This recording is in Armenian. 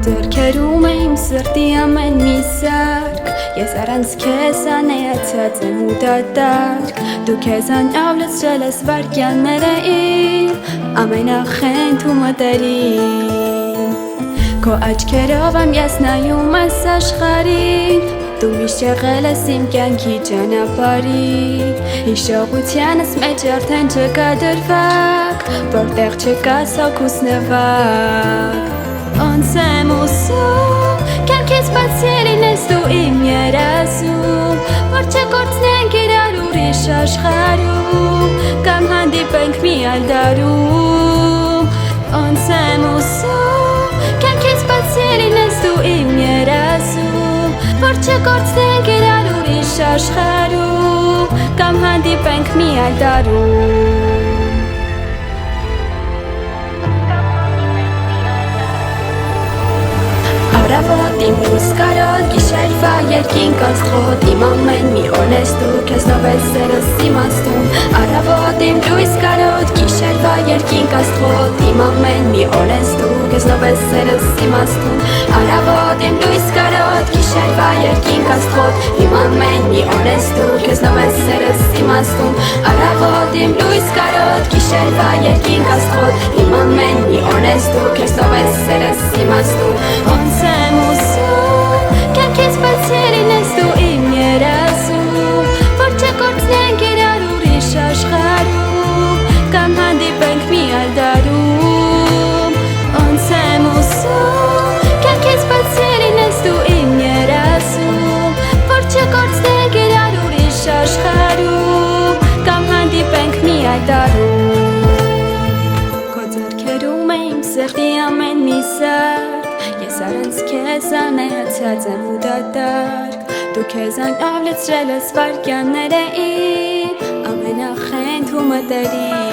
Ձեռքերում է իմ սրտի ամեն մի սարք, ես առանց քեզ անեացած եմ ու դատարկ, դու քեզ անավլեցրել ես վարկյանները իմ ամենախենթ ու մտերիմ, քո աչքերով եմ ես նայում այս աշխարհին, դու միշտ եղել ես իմ կյանքի ճանապարհին, հիշողությանս մեջ արդեն չկա դրվագ, որտեղ չկա սոքուս նվագ, ոնց եմ ուզում կյանքից բացի լինես դու իմ երազում, որ չկորցնենք իրար ուրիշ աշխարհում, կամ հանդիպենք մի այլ դարում, ոնց եմ ուզում կյանքից բացի լինես դու իմ երազում, որ չկորցնենք իրար ուրիշ աշխարհում, կամ հանդիպենք մի այլ դարում։ Առավոտ իմ լույս կարոտ, գիշերվա երկինք աստղոտ, իմ ամեն մի օրնես դու քեզնով ես սերս իմաստուն, առավոտ իմ լույս կարոտ, գիշերվա երկինք աստղոտ, իմ ամեն մի օրնես դու քեզնով ես սերս իմաստուն, առավոտ իմ լույս կարոտ, գիշերվա երկինք աստղոտ, իմ ամեն մի օրնես դու քեզնով ես սերս իմաստուն, առավոտ իմ լույս կարոտ, գիշերվա երկինք աստղոտ, իմ ամեն մի օրնես դու քեզնով ես սերս իմաստուն, ոնց եմ ուզում կյանքից բացի լինես դու իմ երազում, որ չկորցնենք իրար ուրիշ աշխարհում, կամ հանդիպենք մի այլ դարում, ոնց եմ ուզում կյանքից բացի լինես դու իմ երազում, որ չկորցնենք իրար ուրիշ աշխարհում, կամ հանդիպենք մի այլ դարում, քո ձեռքերում է իմ սրտի ամեն մի սարք, ես առանց քեզ անեացած եմ ու դատարկ, դու քեզ անավլեցրել ես վարկյանները իմ ամենախենթ ու մտերիմ,